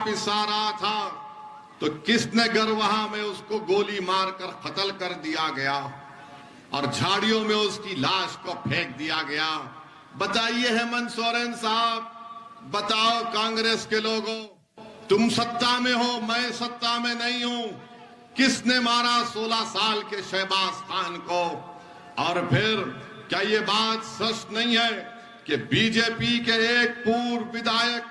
पिसा रहा था तो किसने गरवाहा में उसको गोली मारकर कत्ल कर दिया गया और झाड़ियों में उसकी लाश को फेंक दिया गया। बताइए हेमंत सोरेन साहब, बताओ कांग्रेस के लोगों, तुम सत्ता में हो, मैं सत्ता में नहीं हूं, किसने मारा 16 साल के शहबाज खान को? और फिर क्या ये बात सच नहीं है कि बीजेपी के एक पूर्व विधायक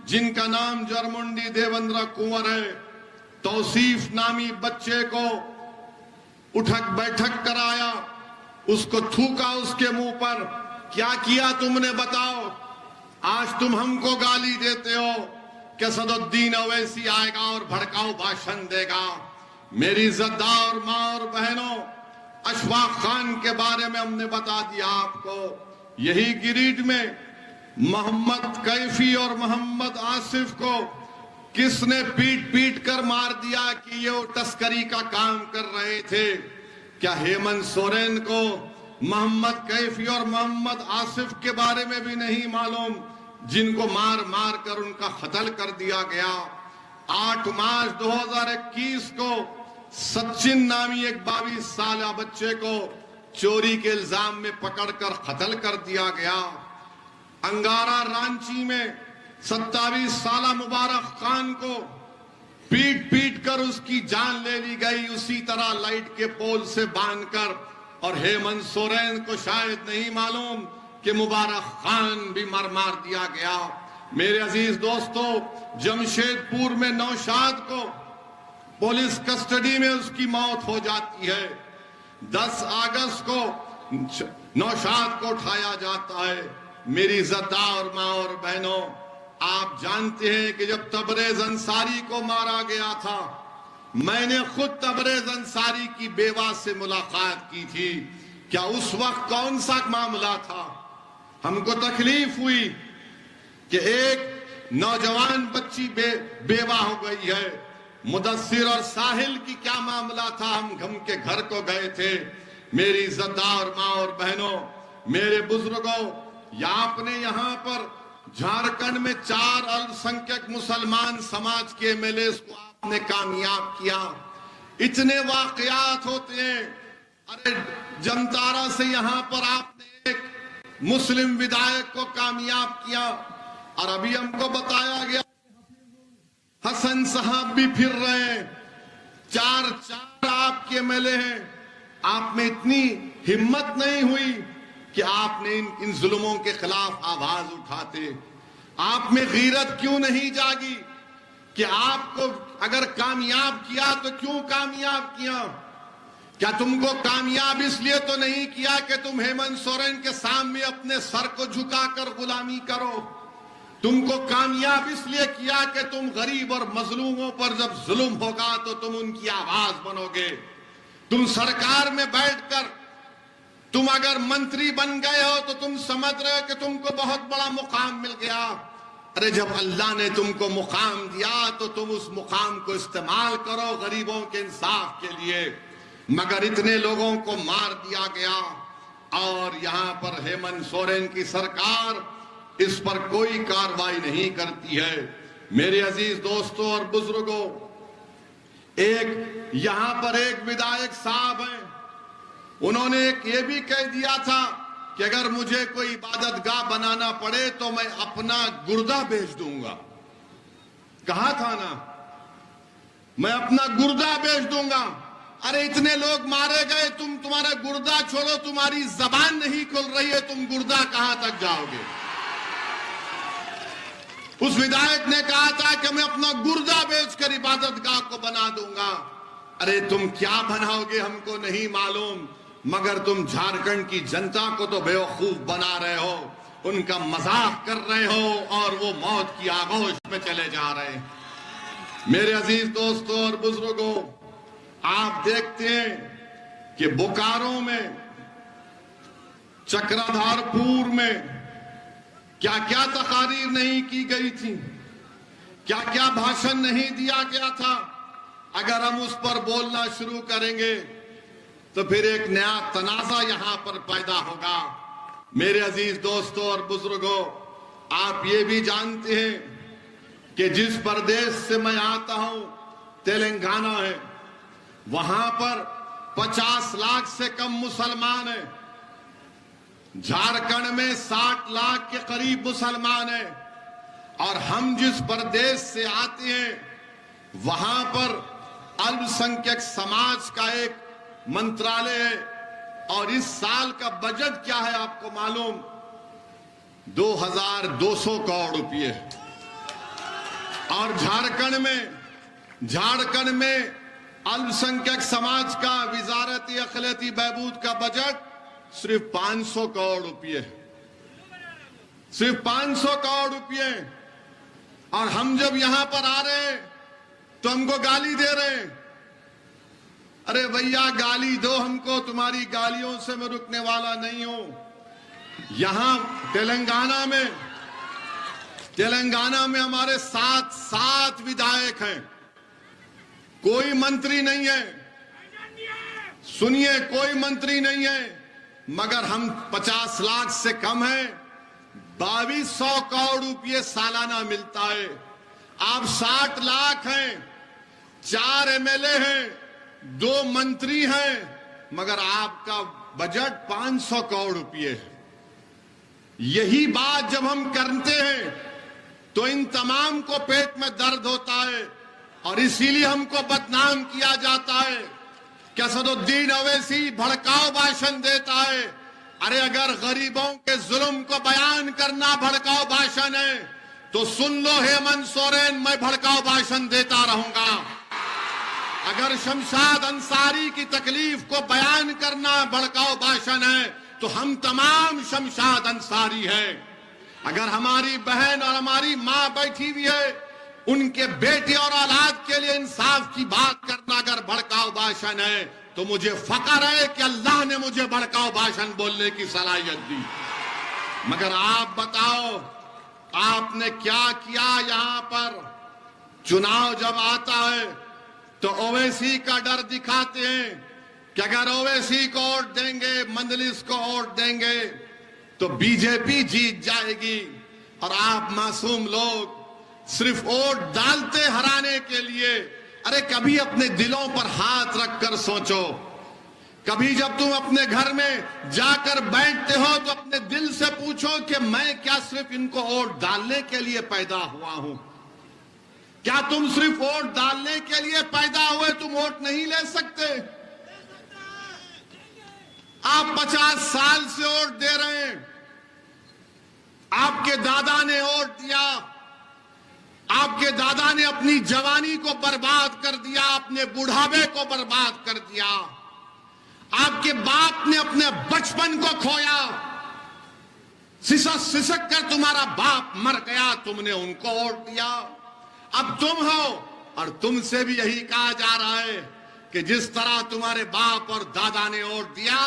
जिनका नाम जरमुंडी देवेंद्र कुंवर है, तौसीफ नामी बच्चे को उठक बैठक कराया, उसको थूका उसके मुंह पर? क्या किया तुमने बताओ? आज तुम हमको गाली देते हो कि सदुद्दीन अवैसी आएगा और भड़काऊ भाषण देगा। मेरी इज्जतदार मां और बहनों, अशफाक खान के बारे में हमने बता दिया आपको। यही गिरिडीह में मोहम्मद कैफी और मोहम्मद आसिफ को किसने पीट पीट कर मार दिया कि ये वो तस्करी का काम कर रहे थे? क्या हेमंत सोरेन को मोहम्मद कैफी और मोहम्मद आसिफ के बारे में भी नहीं मालूम, जिनको मार मार कर उनका कत्ल कर दिया गया? 8 मार्च 2021 को सचिन नामी एक 22 साल बच्चे को चोरी के इल्जाम में पकड़कर कत्ल कर दिया गया। अंगारा रांची में 27 साल मुबारक खान को पीट पीट कर उसकी जान ले ली गई, उसी तरह लाइट के पोल से बांधकर। और हेमंत सोरेन को शायद नहीं मालूम कि मुबारक खान भी मार दिया गया। मेरे अजीज दोस्तों, जमशेदपुर में नौशाद को पुलिस कस्टडी में उसकी मौत हो जाती है। 10 अगस्त को नौशाद को उठाया जाता है। मेरी इज्जतदार मां और बहनों, आप जानते हैं कि जब तबरेज अंसारी को मारा गया था, मैंने खुद तबरेज अंसारी की बेवा से मुलाकात की थी। क्या उस वक्त कौन सा मामला था? हमको तकलीफ हुई कि एक नौजवान बच्ची बेवा हो गई है। मुदस्सिर और साहिल की क्या मामला था? हम के घर को गए थे। मेरी इज्जतदार मां और बहनों, मेरे बुजुर्गों, आपने यहाँ पर झारखंड में 4 अल्पसंख्यक मुसलमान समाज के एमएलए को आपने कामयाब किया। इतने वाकयात होते हैं। अरे जमतारा से यहाँ पर आपने एक मुस्लिम विधायक को कामयाब किया और अभी हमको बताया गया हसन साहब भी फिर रहे हैं। 4 आपके एमएलए हैं। आप में इतनी हिम्मत नहीं हुई कि आपने इन जुल्मों के खिलाफ आवाज उठाते? आप में गीरत क्यों नहीं जागी कि आपको अगर कामयाब किया तो क्यों कामयाब किया? क्या तुमको कामयाब इसलिए तो नहीं किया कि तुम हेमंत सोरेन के सामने अपने सर को झुकाकर गुलामी करो? तुमको कामयाब इसलिए किया कि तुम गरीब और मजलूमों पर जब जुल्म होगा तो तुम उनकी आवाज बनोगे। तुम सरकार में बैठकर तुम अगर मंत्री बन गए हो तो तुम समझ रहे हो कि तुमको बहुत बड़ा मुकाम मिल गया। अरे जब अल्लाह ने तुमको मुकाम दिया तो तुम उस मुकाम को इस्तेमाल करो गरीबों के इंसाफ के लिए। मगर इतने लोगों को मार दिया गया और यहाँ पर हेमंत सोरेन की सरकार इस पर कोई कार्रवाई नहीं करती है। मेरे अजीज दोस्तों और बुजुर्गों, यहाँ पर एक विधायक साहब हैं, उन्होंने ये भी कह दिया था कि अगर मुझे कोई इबादतगाह बनाना पड़े तो मैं अपना गुर्दा बेच दूंगा। कहा था ना, मैं अपना गुर्दा बेच दूंगा। अरे इतने लोग मारे गए, तुम्हारा गुर्दा छोड़ो, तुम्हारी जबान नहीं खुल रही है, तुम गुर्दा कहां तक जाओगे? उस विधायक ने कहा था कि मैं अपना गुर्दा बेचकर इबादतगाह को बना दूंगा। अरे तुम क्या बनाओगे हमको नहीं मालूम, मगर तुम झारखंड की जनता को तो बेवकूफ बना रहे हो, उनका मजाक कर रहे हो और वो मौत की आगोश में चले जा रहे हैं। मेरे अजीज दोस्तों और बुजुर्गों, आप देखते हैं कि बोकारो में, चक्रधरपुर में क्या क्या तकारीर नहीं की गई थी, क्या क्या भाषण नहीं दिया गया था। अगर हम उस पर बोलना शुरू करेंगे तो फिर एक नया तनाजा यहां पर पैदा होगा। मेरे अजीज दोस्तों और बुजुर्गों, आप ये भी जानते हैं कि जिस प्रदेश से मैं आता हूं, तेलंगाना है, वहां पर 50 लाख से कम मुसलमान हैं। झारखंड में 60 लाख के करीब मुसलमान हैं। और हम जिस प्रदेश से आते हैं वहां पर अल्पसंख्यक समाज का एक मंत्रालय है। और इस साल का बजट क्या है आपको मालूम? 2200 करोड़ रुपए। और झारखंड में अल्पसंख्यक समाज का विजारत अखिलती बहबूद का बजट सिर्फ 500 करोड़ रुपए, सिर्फ 500 करोड़ रुपए। और हम जब यहां पर आ रहे हैं तो हमको गाली दे रहे हैं। अरे भैया गाली दो हमको, तुम्हारी गालियों से मैं रुकने वाला नहीं हूं। यहां तेलंगाना में हमारे सात विधायक हैं, कोई मंत्री नहीं है। सुनिए, कोई मंत्री नहीं है, मगर हम 50 लाख से कम हैं। 2200 करोड़ रुपये सालाना मिलता है। आप 60 लाख हैं, 4 एमएलए हैं, 2 मंत्री हैं, मगर आपका बजट 500 करोड़ रुपये है। यही बात जब हम करते हैं तो इन तमाम को पेट में दर्द होता है और इसीलिए हमको बदनाम किया जाता है कि असदुद्दीन ओवैसी भड़काऊ भाषण देता है। अरे अगर गरीबों के जुल्म को बयान करना भड़काऊ भाषण है तो सुन लो हेमंत सोरेन, मैं भड़काऊ भाषण देता रहूंगा। अगर शमशाद अंसारी की तकलीफ को बयान करना भड़काऊ भाषण है तो हम तमाम शमशाद अंसारी हैं। अगर हमारी बहन और हमारी मां बैठी हुई है, उनके बेटे और औलाद के लिए इंसाफ की बात करना अगर भड़काऊ भाषण है तो मुझे फख्र है कि अल्लाह ने मुझे भड़काऊ भाषण बोलने की सलाहियत दी। मगर आप बताओ, आपने क्या किया? यहां पर चुनाव जब आता है तो ओवैसी का डर दिखाते हैं कि अगर ओवैसी को वोट देंगे, मंजलिस को वोट देंगे तो बीजेपी जीत जाएगी। और आप मासूम लोग सिर्फ वोट डालते हराने के लिए। अरे कभी अपने दिलों पर हाथ रखकर सोचो। कभी जब तुम अपने घर में जाकर बैठते हो तो अपने दिल से पूछो कि मैं क्या सिर्फ इनको वोट डालने के लिए पैदा हुआ हूं? क्या तुम सिर्फ वोट डालने के लिए पैदा हुए? तुम वोट नहीं ले सकते? आप 50 साल से वोट दे रहे हैं। आपके दादा ने वोट दिया, आपके दादा ने अपनी जवानी को बर्बाद कर दिया, अपने बुढ़ापे को बर्बाद कर दिया। आपके बाप ने अपने बचपन को खोया, सिसक कर तुम्हारा बाप मर गया, तुमने उनको वोट दिया। अब तुम हो और तुमसे भी यही कहा जा रहा है कि जिस तरह तुम्हारे बाप और दादा ने वोट दिया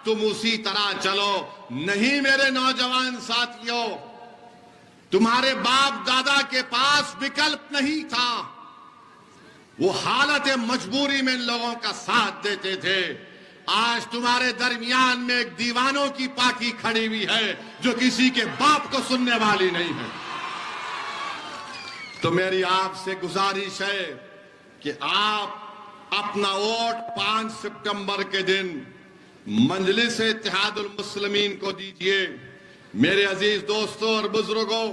तुम उसी तरह चलो। नहीं मेरे नौजवान साथियों, तुम्हारे बाप दादा के पास विकल्प नहीं था। वो हालत मजबूरी में इन लोगों का साथ देते थे। आज तुम्हारे दरमियान में एक दीवानों की पार्टी खड़ी हुई है जो किसी के बाप को सुनने वाली नहीं है। तो मेरी आपसे गुजारिश है कि आप अपना वोट 5 सितंबर के दिन मजलिस इत्तेहादुल मुस्लिमीन को दीजिए। मेरे अजीज दोस्तों और बुजुर्गों,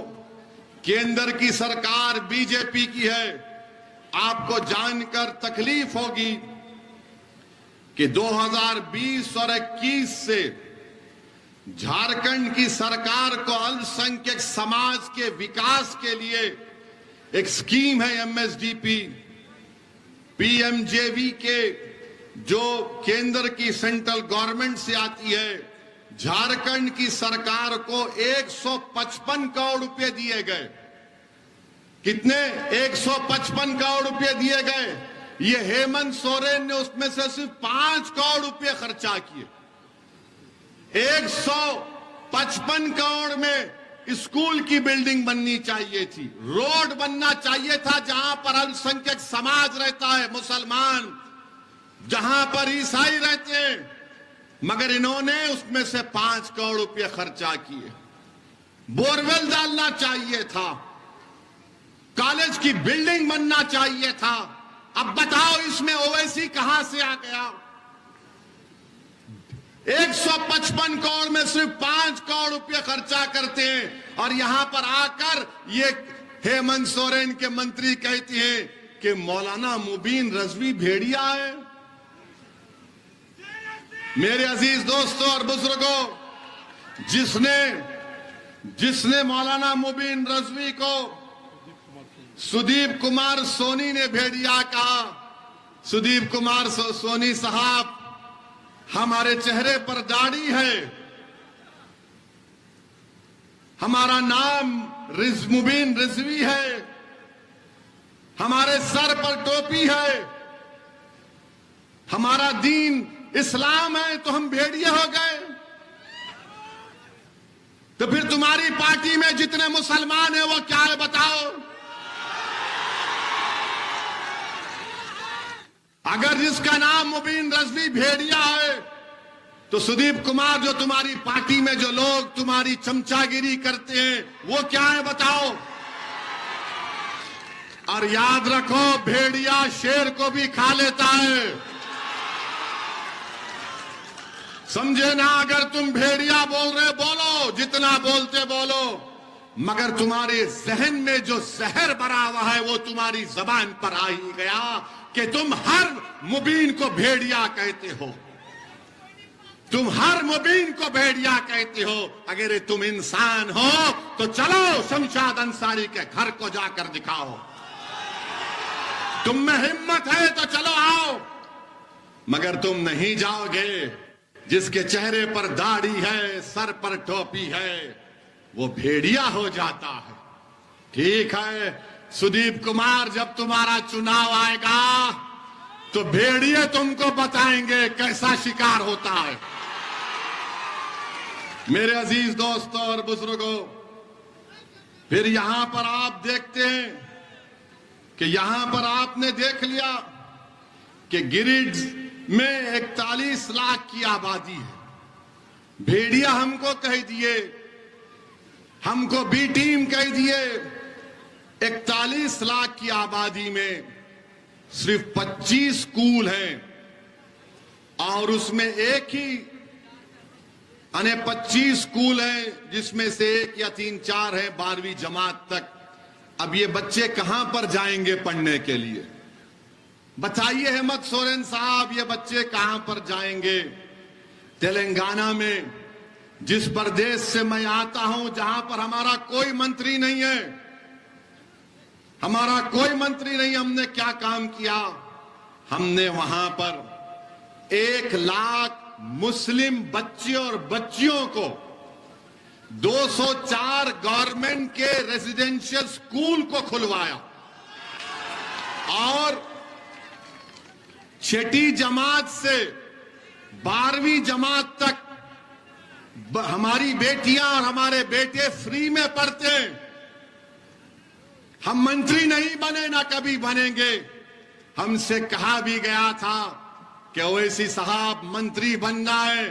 केंद्र की सरकार बीजेपी की है। आपको जानकर तकलीफ होगी कि 2020 और 21 से झारखंड की सरकार को अल्पसंख्यक समाज के विकास के लिए एक स्कीम है एमएसडीपी, पीएमजेवी के, जो केंद्र की सेंट्रल गवर्नमेंट से आती है। झारखंड की सरकार को 155 करोड़ रुपए दिए गए। कितने? 155 करोड़ रुपए दिए गए। ये हेमंत सोरेन ने उसमें से सिर्फ 5 करोड़ रुपए खर्चा किए। 155 करोड़ में स्कूल की बिल्डिंग बननी चाहिए थी, रोड बनना चाहिए था जहां पर अल्पसंख्यक समाज रहता है, मुसलमान, जहां पर ईसाई रहते हैं। मगर इन्होंने उसमें से 5 करोड़ रुपए खर्चा किए। बोरवेल डालना चाहिए था, कॉलेज की बिल्डिंग बनना चाहिए था। अब बताओ इसमें ओवैसी कहां से आ गया? 155 करोड़ में सिर्फ 5 करोड़ रुपए खर्चा करते हैं और यहां पर आकर ये हेमंत सोरेन के मंत्री कहती हैं कि मौलाना मुबीन रजवी भेड़िया है। मेरे अजीज दोस्तों और बुजुर्गों, जिसने मौलाना मुबीन रजवी को सुदीप कुमार सोनी ने भेड़िया कहा, सुदीप कुमार सोनी साहब, हमारे चेहरे पर दाढ़ी है, हमारा नाम मुबीन रिजवी है, हमारे सर पर टोपी है, हमारा दीन इस्लाम है, तो हम भेड़िए हो गए? तो फिर तुम्हारी पार्टी में जितने मुसलमान हैं वो क्या है बताओ? अगर जिसका नाम मुबीन रजवी भेड़िया है, तो सुदीप कुमार जो तुम्हारी पार्टी में जो लोग तुम्हारी चमचागिरी करते हैं वो क्या है बताओ? और याद रखो, भेड़िया शेर को भी खा लेता है, समझे ना? अगर तुम भेड़िया बोल रहे बोलो, जितना बोलते बोलो, मगर तुम्हारे जहन में जो जहर भरा हुआ है वो तुम्हारी जबान पर आ ही गया कि तुम हर मुबीन को भेड़िया कहते हो, तुम हर मुबीन को भेड़िया कहते हो। अगर तुम इंसान हो तो चलो शमशाद अंसारी के घर को जाकर दिखाओ, तुम में हिम्मत है तो चलो आओ, मगर तुम नहीं जाओगे। जिसके चेहरे पर दाढ़ी है, सर पर टोपी है, वो भेड़िया हो जाता है। ठीक है, सुदीप कुमार, जब तुम्हारा चुनाव आएगा तो भेड़िए तुमको बताएंगे कैसा शिकार होता है। मेरे अजीज दोस्तों और बुजुर्गों, फिर यहां पर आप देखते हैं कि यहां पर आपने देख लिया कि गिरिडीह में 41 लाख की आबादी है। भेड़िया हमको कह दिए, हमको बी टीम कह दिए। 41 लाख की आबादी में सिर्फ 25 स्कूल हैं और उसमें एक ही 25 स्कूल हैं जिसमें से 1 या 3-4 है 12वीं जमात तक। अब ये बच्चे कहां पर जाएंगे पढ़ने के लिए? बताइए हेमंत सोरेन साहब, ये बच्चे कहां पर जाएंगे? तेलंगाना में, जिस प्रदेश से मैं आता हूं, जहां पर हमारा कोई मंत्री नहीं है, हमारा कोई मंत्री नहीं, हमने क्या काम किया? हमने वहां पर 1 लाख मुस्लिम बच्चे और बच्चियों को 204 गवर्नमेंट के रेजिडेंशियल स्कूल को खुलवाया और 6ठी जमात से 12वीं जमात तक हमारी बेटियां और हमारे बेटे फ्री में पढ़ते हैं। हम मंत्री नहीं बने, ना कभी बनेंगे। हमसे कहा भी गया था कि ओवैसी साहब मंत्री बनना है,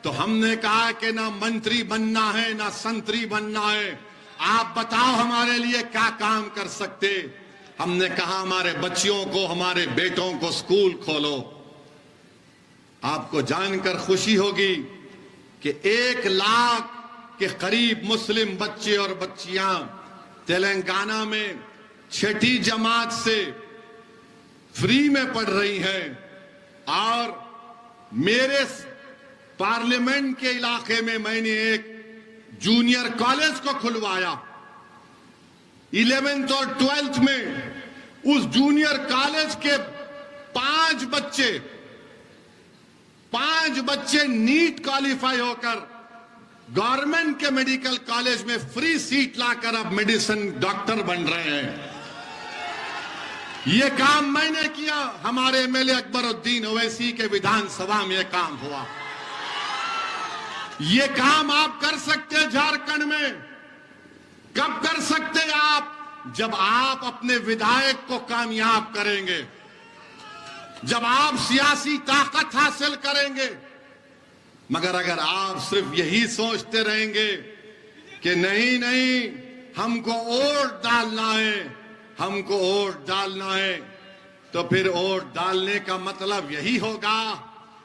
तो हमने कहा कि ना मंत्री बनना है ना संतरी बनना है, आप बताओ हमारे लिए क्या काम कर सकते। हमने कहा हमारे बच्चियों को, हमारे बेटों को स्कूल खोलो। आपको जानकर खुशी होगी कि 1 लाख के करीब मुस्लिम बच्चे और बच्चियां तेलंगाना में 6ठी जमात से फ्री में पढ़ रही हैं। और मेरे पार्लियामेंट के इलाके में मैंने एक जूनियर कॉलेज को खुलवाया। 11th और 12th में उस जूनियर कॉलेज के 5 बच्चे नीट क्वालिफाई होकर गवर्नमेंट के मेडिकल कॉलेज में फ्री सीट लाकर अब मेडिसिन डॉक्टर बन रहे हैं। यह काम मैंने किया, हमारे एमएलए अकबरुद्दीन ओवैसी के विधानसभा में यह काम हुआ। यह काम आप कर सकते हैं झारखंड में। कब कर सकते हैं आप? जब आप अपने विधायक को कामयाब करेंगे, जब आप सियासी ताकत हासिल करेंगे। मगर अगर आप सिर्फ यही सोचते रहेंगे कि नहीं नहीं हमको वोट डालना है, हमको वोट डालना है, तो फिर वोट डालने का मतलब यही होगा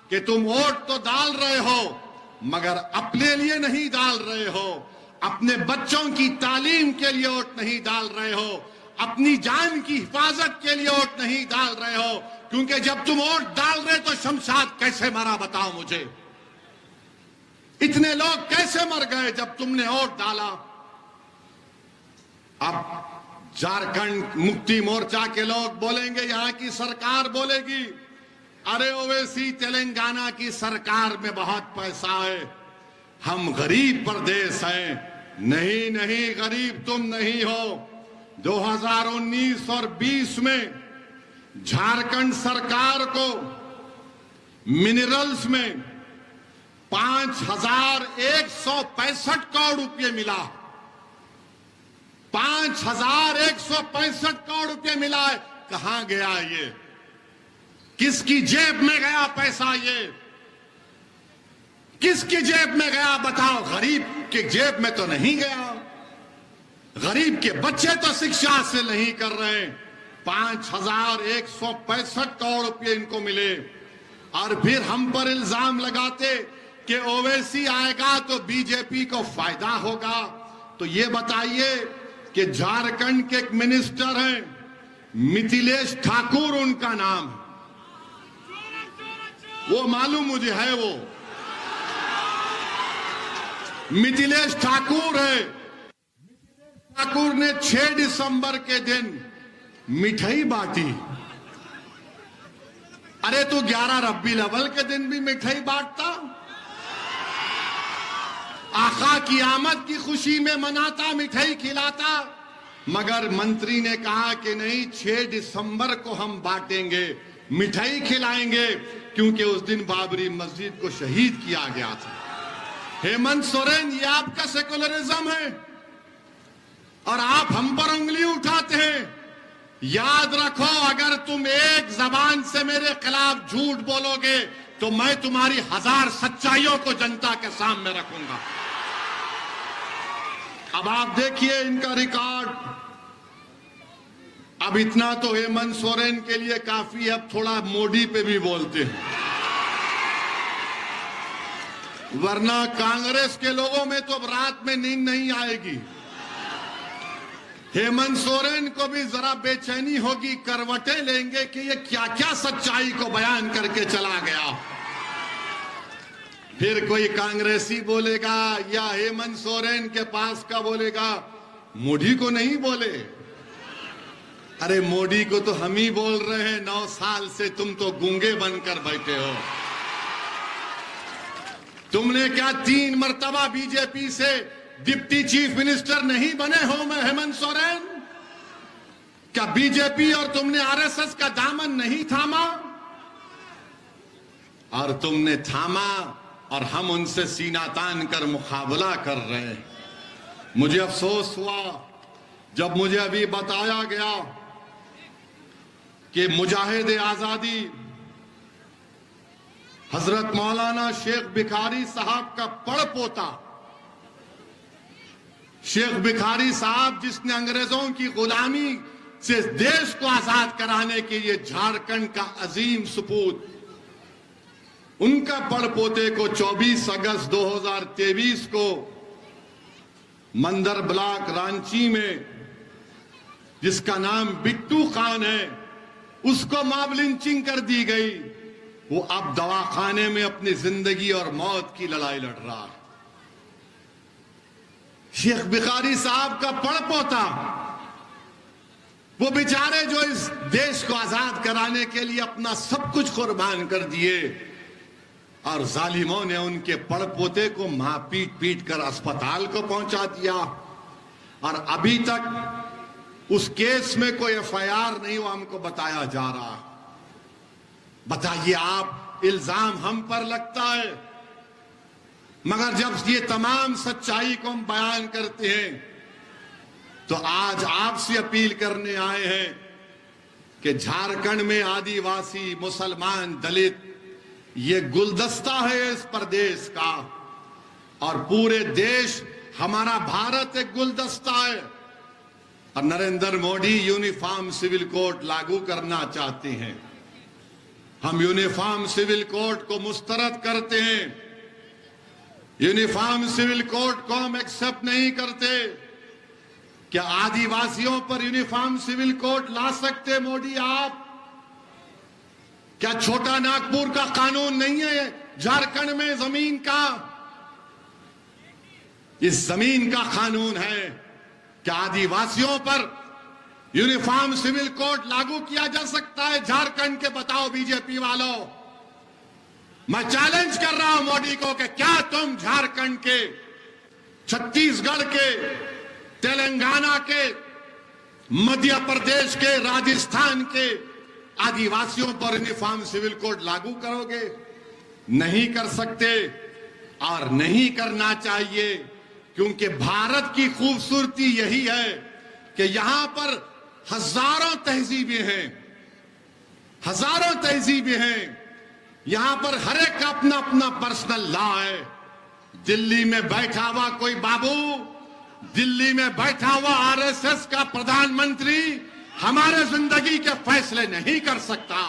कि तुम वोट तो डाल रहे हो मगर अपने लिए नहीं डाल रहे हो, अपने बच्चों की तालीम के लिए वोट नहीं डाल रहे हो, अपनी जान की हिफाजत के लिए वोट नहीं डाल रहे हो। क्योंकि जब तुम वोट डाल रहे तो शमशाद कैसे मरा बताओ मुझे, इतने लोग कैसे मर गए जब तुमने वोट डाला। अब झारखंड मुक्ति मोर्चा के लोग बोलेंगे, यहां की सरकार बोलेगी, अरे ओवैसी तेलंगाना की सरकार में बहुत पैसा है, हम गरीब प्रदेश हैं। नहीं नहीं, गरीब तुम नहीं हो। 2019 और 20 में झारखंड सरकार को मिनरल्स में 5,165 करोड़ रुपए मिला। 5,165 करोड़ रुपए मिला है। कहां गया ये? किसकी जेब में गया पैसा? ये किसकी जेब में गया बताओ? गरीब के जेब में तो नहीं गया। गरीब के बच्चे तो शिक्षा हासिल नहीं कर रहे। 5,165 करोड़ रुपए इनको मिले। और फिर हम पर इल्जाम लगाते कि ओवैसी आएगा तो बीजेपी को फायदा होगा। तो ये बताइए कि झारखंड के एक मिनिस्टर हैं, मिथिलेश ठाकुर उनका नाम है, वो मालूम मुझे है, वो मिथिलेश ठाकुर है। ठाकुर ने 6 दिसंबर के दिन मिठाई बांटी। अरे तू 11 रब्बी अव्वल के दिन भी मिठाई बांटता, आका की आमद की खुशी में मनाता, मिठाई खिलाता। मगर मंत्री ने कहा कि नहीं, 6 दिसंबर को हम बांटेंगे, मिठाई खिलाएंगे, क्योंकि उस दिन बाबरी मस्जिद को शहीद किया गया था। हेमंत सोरेन, ये आपका सेकुलरिज्म है और आप हम पर उंगली उठाते हैं। याद रखो, अगर तुम एक जबान से मेरे खिलाफ झूठ बोलोगे तो मैं तुम्हारी 1000 सच्चाइयों को जनता के सामने रखूंगा। अब आप देखिए इनका रिकॉर्ड। अब इतना तो हेमंत सोरेन के लिए काफी, अब थोड़ा मोदी पे भी बोलते हैं, वरना कांग्रेस के लोगों में तो अब रात में नींद नहीं आएगी। हेमंत सोरेन को भी जरा बेचैनी होगी, करवटें लेंगे कि ये क्या क्या सच्चाई को बयान करके चला गया। फिर कोई कांग्रेसी बोलेगा या हेमंत सोरेन के पास का बोलेगा, मोदी को नहीं बोले। अरे मोदी को तो हम ही बोल रहे हैं, 9 साल से तुम तो गूंगे बनकर बैठे हो। तुमने क्या 3 मर्तबा बीजेपी से डिप्टी चीफ मिनिस्टर नहीं बने हो मैं हेमंत सोरेन? क्या बीजेपी और तुमने आरएसएस का दामन नहीं थामा? और तुमने थामा और हम उनसे सीना तान कर मुकाबला कर रहे हैं। मुझे अफसोस हुआ जब मुझे अभी बताया गया कि मुजाहिद आजादी हजरत मौलाना शेख भिखारी साहब का पड़पोता, शेख भिखारी साहब जिसने अंग्रेजों की गुलामी से देश को आजाद कराने के लिए झारखंड का अजीम सपूत, उनका पड़पोते को 24 अगस्त 2023 को मंदर ब्लॉक रांची में, जिसका नाम बिट्टू खान है, उसको मॉब लिंचिंग कर दी गई। वो अब दवाखाने में अपनी जिंदगी और मौत की लड़ाई लड़ रहा है। शेख भिखारी साहब का पड़पोता, वो बेचारे जो इस देश को आजाद कराने के लिए अपना सब कुछ कुर्बान कर दिए, और जालिमों ने उनके पड़पोते को मां पीट पीट कर अस्पताल को पहुंचा दिया। और अभी तक उस केस में कोई एफआईआर नहीं हुआ, हमको बताया जा रहा। बताइए आप, इल्जाम हम पर लगता है, मगर जब ये तमाम सच्चाई को हम बयान करते हैं तो आज आपसे अपील करने आए हैं कि झारखंड में आदिवासी, मुसलमान, दलित, ये गुलदस्ता है इस प्रदेश का, और पूरे देश, हमारा भारत एक गुलदस्ता है। और Narendra Modi uniform civil code लागू करना चाहते हैं। हम यूनिफॉर्म सिविल कोड को मुस्तरद करते हैं। यूनिफॉर्म सिविल कोड को हम एक्सेप्ट नहीं करते। क्या आदिवासियों पर यूनिफॉर्म सिविल कोड ला सकते मोदी आप? क्या छोटा नागपुर का कानून नहीं है झारखंड में जमीन का? इस जमीन का कानून है। क्या आदिवासियों पर यूनिफॉर्म सिविल कोड लागू किया जा सकता है झारखंड के? बताओ बीजेपी वालों। मैं चैलेंज कर रहा हूं मोदी को कि क्या तुम झारखंड के, छत्तीसगढ़ के, तेलंगाना के, मध्य प्रदेश के, राजस्थान के आदिवासियों पर यूनिफॉर्म सिविल कोड लागू करोगे? नहीं कर सकते और नहीं करना चाहिए, क्योंकि भारत की खूबसूरती यही है कि यहां पर हजारों तहजीबें हैं, हजारों तहजीबें हैं। यहां पर हर एक का अपना अपना पर्सनल लॉ है। दिल्ली में बैठा हुआ कोई बाबू, दिल्ली में बैठा हुआ आरएसएस का प्रधानमंत्री हमारे जिंदगी के फैसले नहीं कर सकता।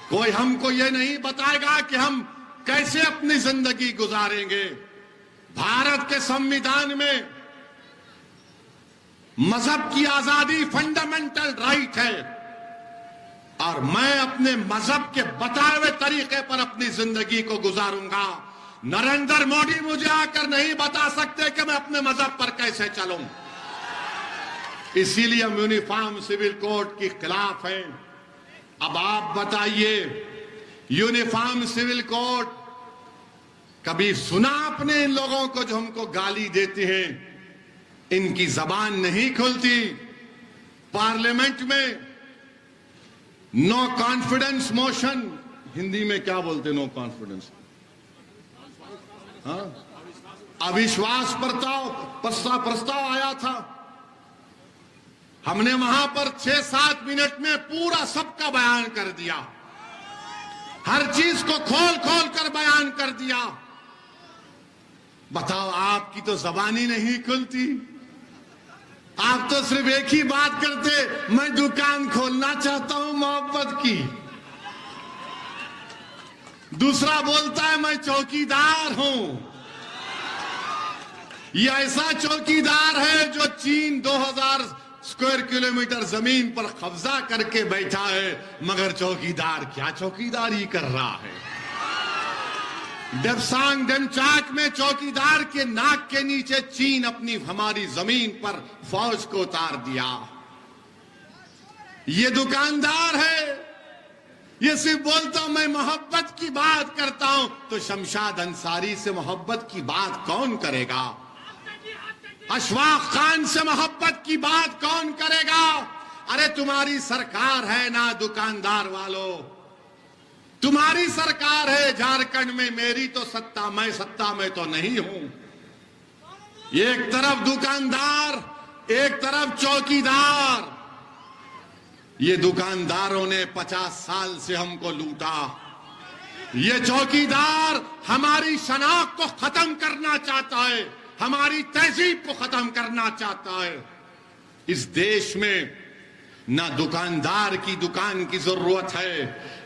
कोई हमको ये नहीं बताएगा कि हम कैसे अपनी जिंदगी गुजारेंगे। भारत के संविधान में मजहब की आजादी फंडामेंटल राइट है और मैं अपने मजहब के बताए हुए तरीके पर अपनी जिंदगी को गुजारूंगा। नरेंद्र मोदी मुझे आकर नहीं बता सकते कि मैं अपने मजहब पर कैसे चलूं। इसीलिए हम यूनिफॉर्म सिविल कोड के खिलाफ हैं। अब आप बताइए, यूनिफॉर्म सिविल कोड कभी सुना आपने इन लोगों को जो हमको गाली देते हैं? इनकी जबान नहीं खुलती। पार्लियामेंट में नो कॉन्फिडेंस मोशन, हिंदी में क्या बोलते? नो कॉन्फिडेंस, हाँ, अविश्वास प्रस्ताव आया था। हमने वहां पर 6-7 मिनट में पूरा सबका बयान कर दिया, हर चीज को खोल खोल कर बयान कर दिया। बताओ, आपकी तो जबानी नहीं खुलती। आप तो सिर्फ एक ही बात करते, मैं दुकान खोलना चाहता हूं मोहब्बत की। दूसरा बोलता है मैं चौकीदार हूं। ये ऐसा चौकीदार है जो चीन 2000 स्क्वायर किलोमीटर जमीन पर कब्जा करके बैठा है, मगर चौकीदार क्या चौकीदारी कर रहा है। डेप्सांग डेमचाक में चौकीदार के नाक के नीचे चीन अपनी हमारी जमीन पर फौज को उतार दिया। ये दुकानदार है, ये सिर्फ बोलता मैं मोहब्बत की बात करता हूं, तो शमशाद अंसारी से मोहब्बत की बात कौन करेगा? अशफाक खान से मोहब्बत की बात कौन करेगा? अरे तुम्हारी सरकार है ना दुकानदार वालों, तुम्हारी सरकार है झारखंड में। मेरी तो सत्ता, मैं सत्ता में तो नहीं हूं। एक तरफ दुकानदार, एक तरफ चौकीदार। ये दुकानदारों ने 50 साल से हमको लूटा। ये चौकीदार हमारी शनाख्त को खत्म करना चाहता है, हमारी तहजीब को खत्म करना चाहता है। इस देश में ना दुकानदार की दुकान की जरूरत है,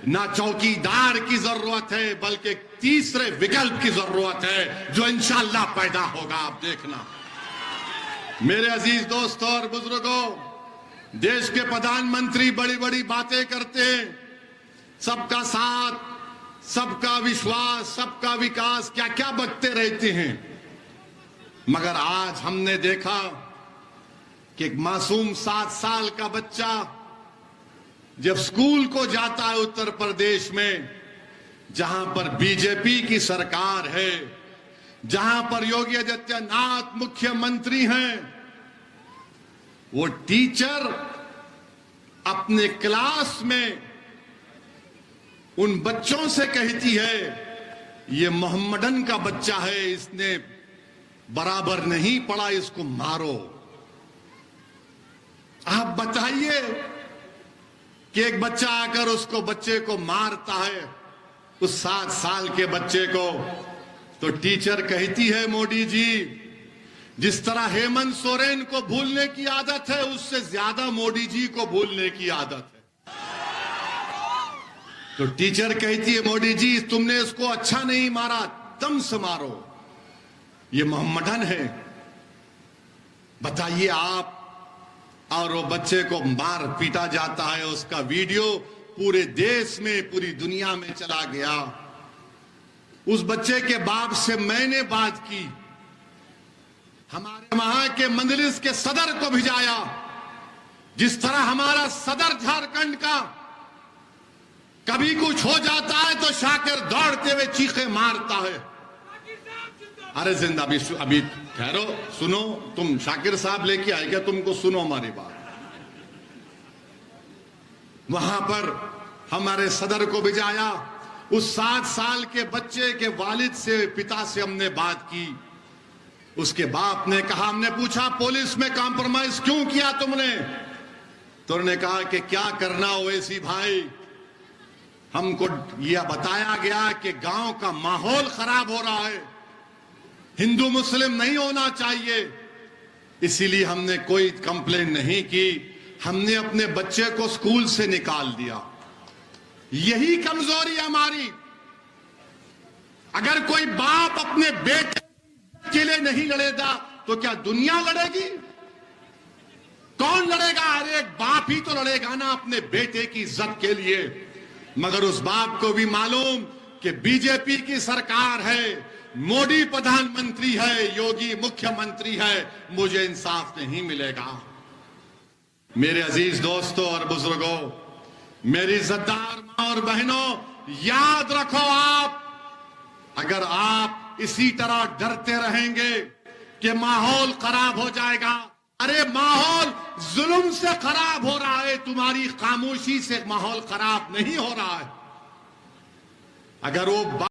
ना चौकीदार की जरूरत है, बल्कि तीसरे विकल्प की जरूरत है जो इंशाअल्लाह पैदा होगा। आप देखना। मेरे अजीज दोस्तों और बुजुर्गों, देश के प्रधानमंत्री बड़ी बड़ी बातें करते हैं, सबका साथ, सबका विश्वास, सबका विकास, क्या क्या बकते रहते हैं। मगर आज हमने देखा कि एक मासूम 7 साल का बच्चा जब स्कूल को जाता है उत्तर प्रदेश में, जहां पर बीजेपी की सरकार है, जहां पर योगी आदित्यनाथ मुख्यमंत्री हैं, वो टीचर अपने क्लास में उन बच्चों से कहती है ये मोहम्मदन का बच्चा है, इसने बराबर नहीं पढ़ा, इसको मारो। आप बताइए कि एक बच्चा आकर उसको बच्चे को मारता है, उस 7 साल के बच्चे को, तो टीचर कहती है मोदी जी जिस तरह हेमंत सोरेन को भूलने की आदत है, उससे ज्यादा मोदी जी को भूलने की आदत है। तो टीचर कहती है, मोदी जी तुमने इसको अच्छा नहीं मारा, दम से मारो, ये मोहम्मदन है। बताइए आप। और वो बच्चे को मार पीटा जाता है, उसका वीडियो पूरे देश में, पूरी दुनिया में चला गया। उस बच्चे के बाप से मैंने बात की, हमारे वहां के मजलिस के सदर को भिजाया। जिस तरह हमारा सदर झारखंड का कभी कुछ हो जाता है तो शाकिर दौड़ते हुए चीखे मारता है। अरे जिंदा अभी ठहरो, सुनो, तुम शाकिर साहब लेके आए क्या? तुमको सुनो हमारी बात। वहां पर हमारे सदर को भिजाया। उस 7 साल के बच्चे के वालिद से, पिता से हमने बात की। उसके बाप ने कहा, हमने पूछा पुलिस में कॉम्प्रोमाइज क्यों किया तुमने? तो उन्होंने कहा कि क्या करना ओवैसी भाई, हमको यह बताया गया कि गांव का माहौल खराब हो रहा है, हिंदू मुस्लिम नहीं होना चाहिए, इसीलिए हमने कोई कंप्लेन नहीं की, हमने अपने बच्चे को स्कूल से निकाल दिया। यही कमजोरी हमारी। अगर कोई बाप अपने बेटे के लिए नहीं लड़ेगा तो क्या दुनिया लड़ेगी? कौन लड़ेगा? अरे एक बाप ही तो लड़ेगा ना अपने बेटे की इज्जत के लिए। मगर उस बाप को भी मालूम कि बीजेपी की सरकार है, मोदी प्रधानमंत्री है, योगी मुख्यमंत्री है, मुझे इंसाफ नहीं मिलेगा। मेरे अजीज दोस्तों और बुजुर्गों, मेरी इज्जतदार मां और बहनों, याद रखो आप, अगर आप इसी तरह डरते रहेंगे कि माहौल खराब हो जाएगा, अरे माहौल जुल्म से खराब हो रहा है, तुम्हारी खामोशी से माहौल खराब नहीं हो रहा है। अगर वो